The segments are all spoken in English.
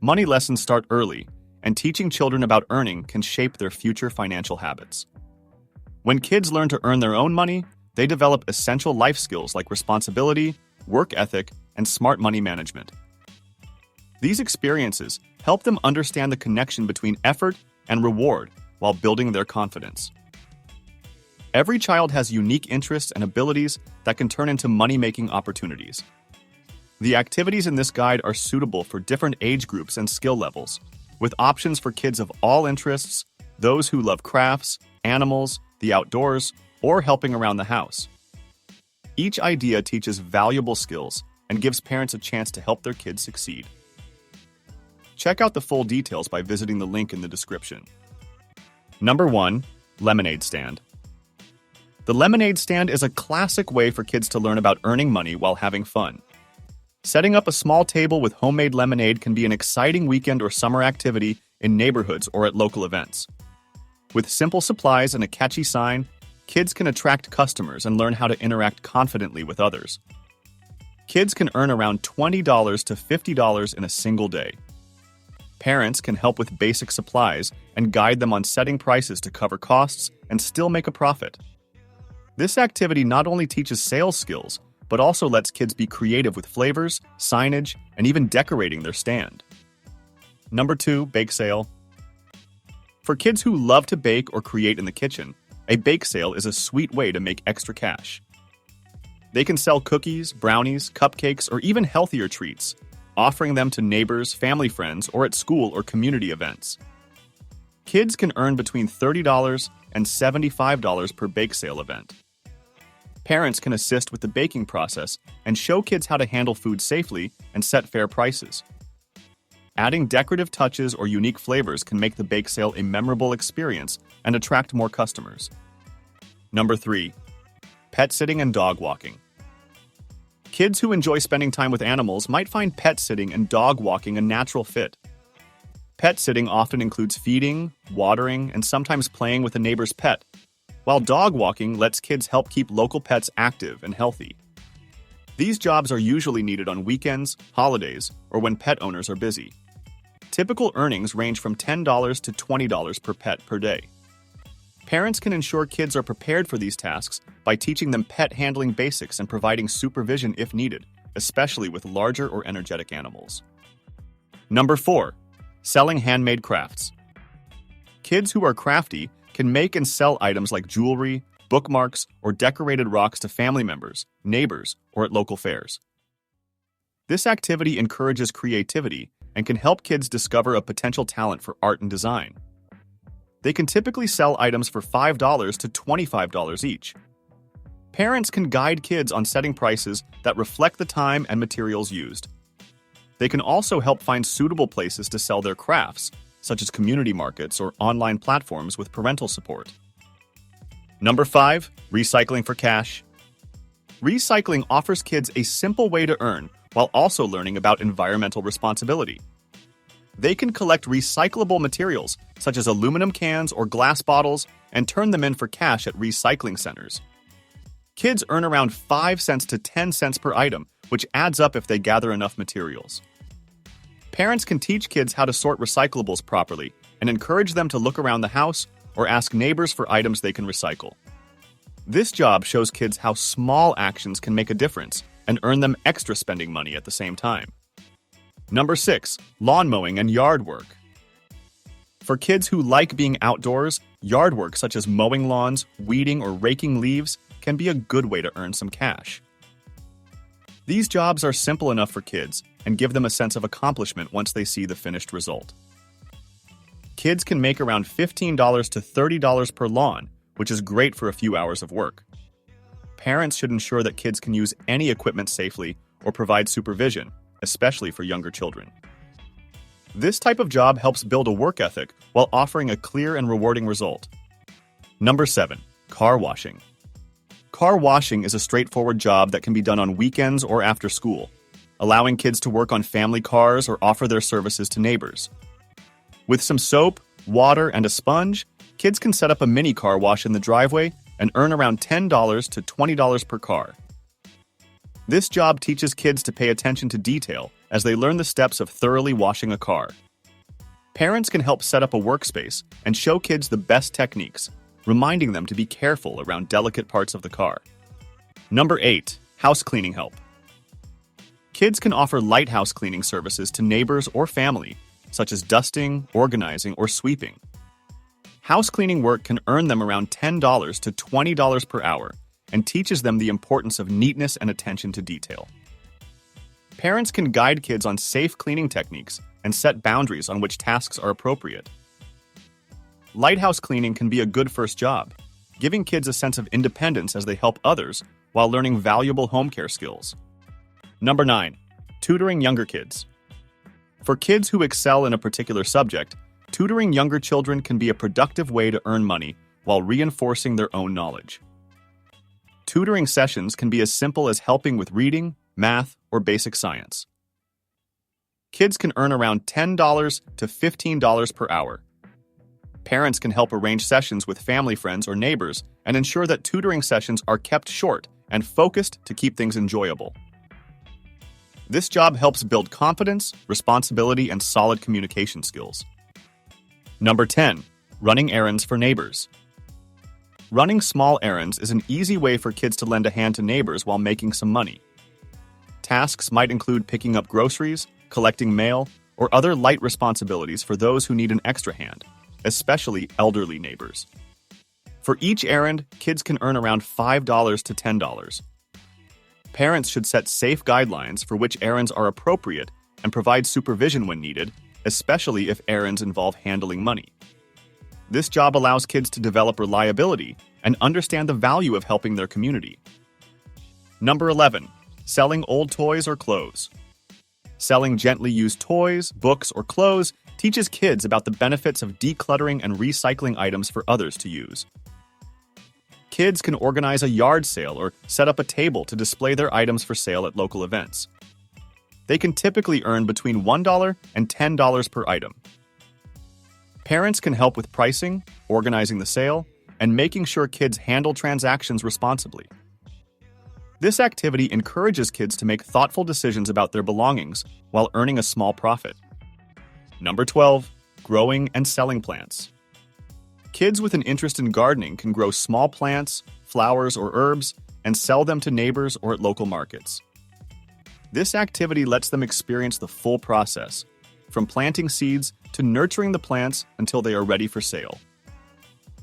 Money lessons start early, and teaching children about earning can shape their future financial habits. When kids learn to earn their own money, they develop essential life skills like responsibility, work ethic, and smart money management. These experiences help them understand the connection between effort and reward while building their confidence. Every child has unique interests and abilities that can turn into money-making opportunities. The activities in this guide are suitable for different age groups and skill levels, with options for kids of all interests, those who love crafts, animals, the outdoors, or helping around the house. Each idea teaches valuable skills and gives parents a chance to help their kids succeed. Check out the full details by visiting the link in the description. Number 1. Lemonade stand. The lemonade stand is a classic way for kids to learn about earning money while having fun. Setting up a small table with homemade lemonade can be an exciting weekend or summer activity in neighborhoods or at local events. With simple supplies and a catchy sign, kids can attract customers and learn how to interact confidently with others. Kids can earn around $20 to $50 in a single day. Parents can help with basic supplies and guide them on setting prices to cover costs and still make a profit. This activity not only teaches sales skills, but also lets kids be creative with flavors, signage, and even decorating their stand. Number 2, bake sale. For kids who love to bake or create in the kitchen, a bake sale is a sweet way to make extra cash. They can sell cookies, brownies, cupcakes, or even healthier treats, offering them to neighbors, family friends, or at school or community events. Kids can earn between $30 and $75 per bake sale event. Parents can assist with the baking process and show kids how to handle food safely and set fair prices. Adding decorative touches or unique flavors can make the bake sale a memorable experience and attract more customers. Number 3. Pet sitting and dog walking. Kids who enjoy spending time with animals might find pet sitting and dog walking a natural fit. Pet sitting often includes feeding, watering, and sometimes playing with a neighbor's pet, while dog walking lets kids help keep local pets active and healthy. These jobs are usually needed on weekends, holidays, or when pet owners are busy. Typical earnings range from $10 to $20 per pet per day. Parents can ensure kids are prepared for these tasks by teaching them pet handling basics and providing supervision if needed, especially with larger or energetic animals. Number 4. Selling handmade crafts. Kids who are crafty can make and sell items like jewelry, bookmarks, or decorated rocks to family members, neighbors, or at local fairs. This activity encourages creativity and can help kids discover a potential talent for art and design. They can typically sell items for $5 to $25 each. Parents can guide kids on setting prices that reflect the time and materials used. They can also help find suitable places to sell their crafts, such as community markets or online platforms with parental support. Number 5. Recycling for cash. Recycling offers kids a simple way to earn while also learning about environmental responsibility. They can collect recyclable materials, such as aluminum cans or glass bottles, and turn them in for cash at recycling centers. Kids earn around 5 cents to 10 cents per item, which adds up if they gather enough materials. Parents can teach kids how to sort recyclables properly and encourage them to look around the house or ask neighbors for items they can recycle. This job shows kids how small actions can make a difference and earn them extra spending money at the same time. Number 6. Lawn mowing and yard work. For kids who like being outdoors, yard work such as mowing lawns, weeding, or raking leaves can be a good way to earn some cash. These jobs are simple enough for kids and give them a sense of accomplishment once they see the finished result. Kids can make around $15 to $30 per lawn, which is great for a few hours of work. Parents should ensure that kids can use any equipment safely or provide supervision, especially for younger children. This type of job helps build a work ethic while offering a clear and rewarding result. Number 7. Car washing. Car washing is a straightforward job that can be done on weekends or after school, allowing kids to work on family cars or offer their services to neighbors. With some soap, water, and a sponge, kids can set up a mini car wash in the driveway and earn around $10 to $20 per car. This job teaches kids to pay attention to detail as they learn the steps of thoroughly washing a car. Parents can help set up a workspace and show kids the best techniques, reminding them to be careful around delicate parts of the car. Number 8. House cleaning help. Kids can offer light house cleaning services to neighbors or family, such as dusting, organizing, or sweeping. House cleaning work can earn them around $10 to $20 per hour and teaches them the importance of neatness and attention to detail. Parents can guide kids on safe cleaning techniques and set boundaries on which tasks are appropriate. Lighthouse cleaning can be a good first job, giving kids a sense of independence as they help others while learning valuable home care skills. Number 9. Tutoring younger kids. For kids who excel in a particular subject, tutoring younger children can be a productive way to earn money while reinforcing their own knowledge. Tutoring sessions can be as simple as helping with reading, math, or basic science. Kids can earn around $10 to $15 per hour. Parents can help arrange sessions with family friends or neighbors and ensure that tutoring sessions are kept short and focused to keep things enjoyable. This job helps build confidence, responsibility, and solid communication skills. Number 10. Running errands for neighbors. Running small errands is an easy way for kids to lend a hand to neighbors while making some money. Tasks might include picking up groceries, collecting mail, or other light responsibilities for those who need an extra hand, especially elderly neighbors. For each errand, kids can earn around $5 to $10. Parents should set safe guidelines for which errands are appropriate and provide supervision when needed, especially if errands involve handling money. This job allows kids to develop reliability and understand the value of helping their community. Number 11. Selling old toys or clothes. Selling gently used toys, books, or clothes teaches kids about the benefits of decluttering and recycling items for others to use. Kids can organize a yard sale or set up a table to display their items for sale at local events. They can typically earn between $1 and $10 per item. Parents can help with pricing, organizing the sale, and making sure kids handle transactions responsibly. This activity encourages kids to make thoughtful decisions about their belongings while earning a small profit. Number 12. Growing and selling plants. Kids with an interest in gardening can grow small plants, flowers, or herbs and sell them to neighbors or at local markets. This activity lets them experience the full process, from planting seeds to nurturing the plants until they are ready for sale.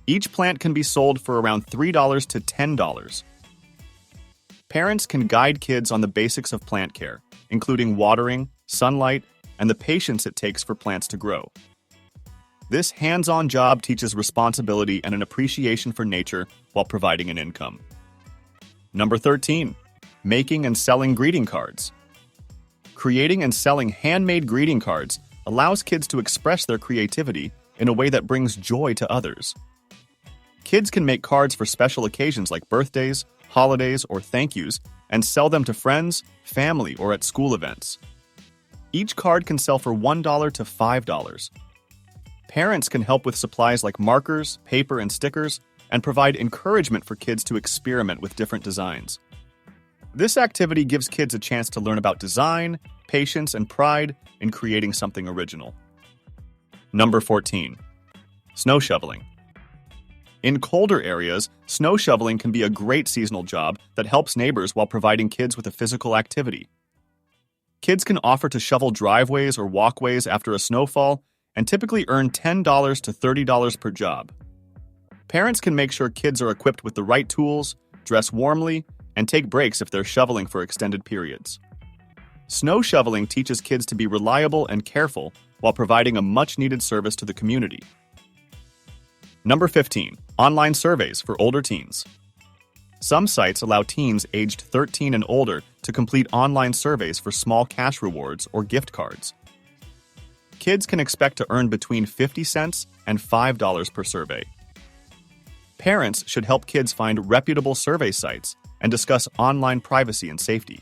Each plant can be sold for around $3 to $10. Parents can guide kids on the basics of plant care, including watering, sunlight, and the patience it takes for plants to grow. This hands-on job teaches responsibility and an appreciation for nature while providing an income. Number 13. Making and selling greeting cards. Creating and selling handmade greeting cards allows kids to express their creativity in a way that brings joy to others. Kids can make cards for special occasions like birthdays, holidays, or thank yous and sell them to friends, family, or at school events. Each card can sell for $1 to $5. Parents can help with supplies like markers, paper, and stickers, and provide encouragement for kids to experiment with different designs. This activity gives kids a chance to learn about design, patience, and pride in creating something original. Number 14. Snow shoveling. In colder areas, snow shoveling can be a great seasonal job that helps neighbors while providing kids with a physical activity. Kids can offer to shovel driveways or walkways after a snowfall and typically earn $10 to $30 per job. Parents can make sure kids are equipped with the right tools, dress warmly, and take breaks if they're shoveling for extended periods. Snow shoveling teaches kids to be reliable and careful while providing a much-needed service to the community. Number 15. Online surveys for older teens. Some sites allow teens aged 13 and older to complete online surveys for small cash rewards or gift cards. Kids can expect to earn between 50 cents and $5 per survey. Parents should help kids find reputable survey sites and discuss online privacy and safety.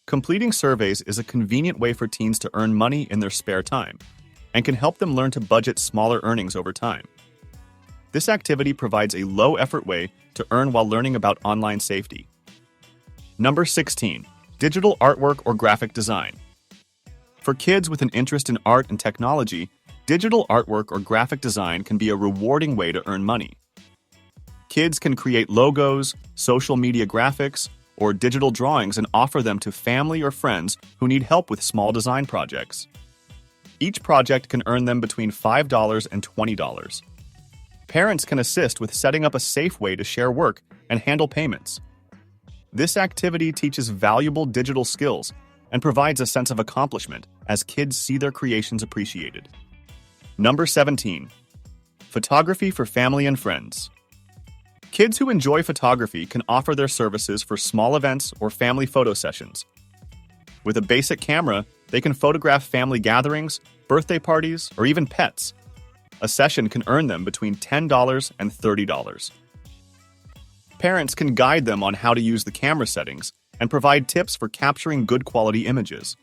Completing surveys is a convenient way for teens to earn money in their spare time and can help them learn to budget smaller earnings over time. This activity provides a low-effort way to earn while learning about online safety. Number 16. Digital artwork or graphic design. For kids with an interest in art and technology, digital artwork or graphic design can be a rewarding way to earn money. Kids can create logos, social media graphics, or digital drawings and offer them to family or friends who need help with small design projects. Each project can earn them between $5 and $20. Parents can assist with setting up a safe way to share work and handle payments. This activity teaches valuable digital skills and provides a sense of accomplishment as kids see their creations appreciated. Number 17. Photography for family and friends. Kids who enjoy photography can offer their services for small events or family photo sessions. With a basic camera, they can photograph family gatherings, birthday parties, or even pets. A session can earn them between $10 and $30. Parents can guide them on how to use the camera settings and provide tips for capturing good quality images.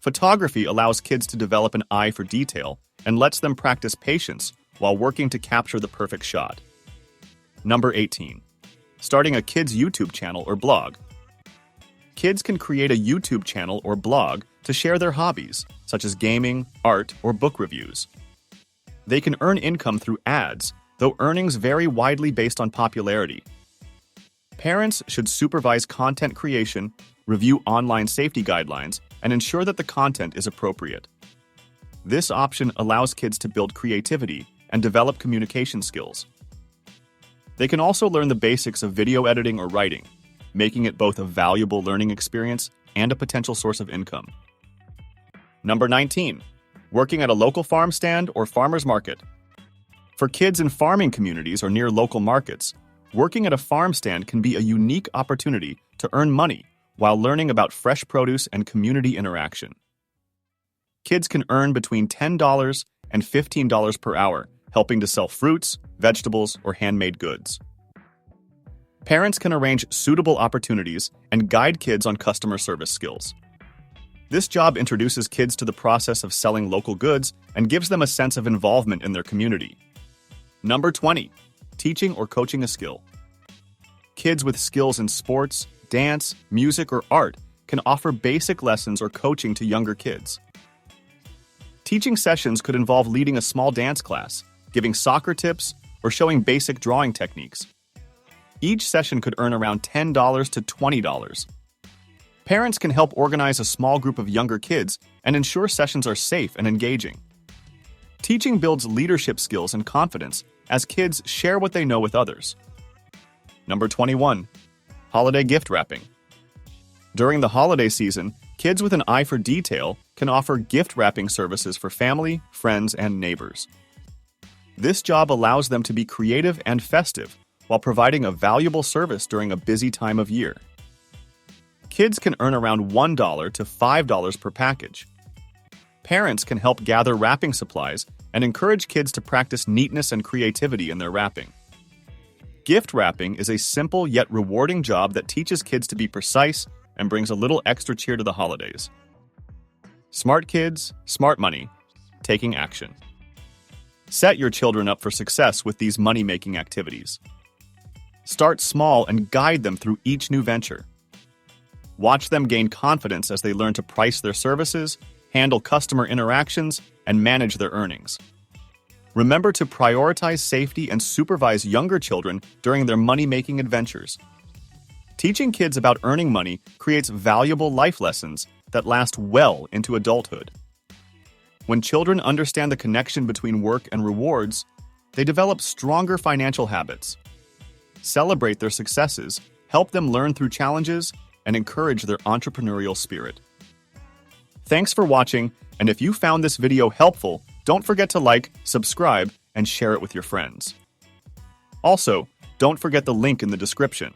Photography allows kids to develop an eye for detail and lets them practice patience while working to capture the perfect shot. Number 18. Starting a kids' YouTube channel or blog. Kids can create a YouTube channel or blog to share their hobbies, such as gaming, art, or book reviews. They can earn income through ads, though earnings vary widely based on popularity. Parents should supervise content creation, review online safety guidelines, and ensure that the content is appropriate. This option allows kids to build creativity and develop communication skills. They can also learn the basics of video editing or writing, making it both a valuable learning experience and a potential source of income. Number 19. Working at a local farm stand or farmer's market. For kids in farming communities or near local markets, working at a farm stand can be a unique opportunity to earn money while learning about fresh produce and community interaction. Kids can earn between $10 and $15 per hour, helping to sell fruits, vegetables, or handmade goods. Parents can arrange suitable opportunities and guide kids on customer service skills. This job introduces kids to the process of selling local goods and gives them a sense of involvement in their community. Number 20. Teaching or coaching a skill. Kids with skills in sports, dance, music, or art can offer basic lessons or coaching to younger kids. Teaching sessions could involve leading a small dance class, giving soccer tips, or showing basic drawing techniques. Each session could earn around $10 to $20. Parents can help organize a small group of younger kids and ensure sessions are safe and engaging. Teaching builds leadership skills and confidence as kids share what they know with others. Number 21. Holiday gift wrapping. During the holiday season, kids with an eye for detail can offer gift wrapping services for family, friends, and neighbors. This job allows them to be creative and festive while providing a valuable service during a busy time of year. Kids can earn around $1 to $5 per package. Parents can help gather wrapping supplies and encourage kids to practice neatness and creativity in their wrapping. Gift wrapping is a simple yet rewarding job that teaches kids to be precise and brings a little extra cheer to the holidays. Smart kids, smart money, taking action. Set your children up for success with these money-making activities. Start small and guide them through each new venture. Watch them gain confidence as they learn to price their services, handle customer interactions, and manage their earnings. Remember to prioritize safety and supervise younger children during their money-making adventures. Teaching kids about earning money creates valuable life lessons that last well into adulthood. When children understand the connection between work and rewards, they develop stronger financial habits. Celebrate their successes, help them learn through challenges, and encourage their entrepreneurial spirit. Thanks for watching, and if you found this video helpful, don't forget to like, subscribe, and share it with your friends. Also, don't forget the link in the description.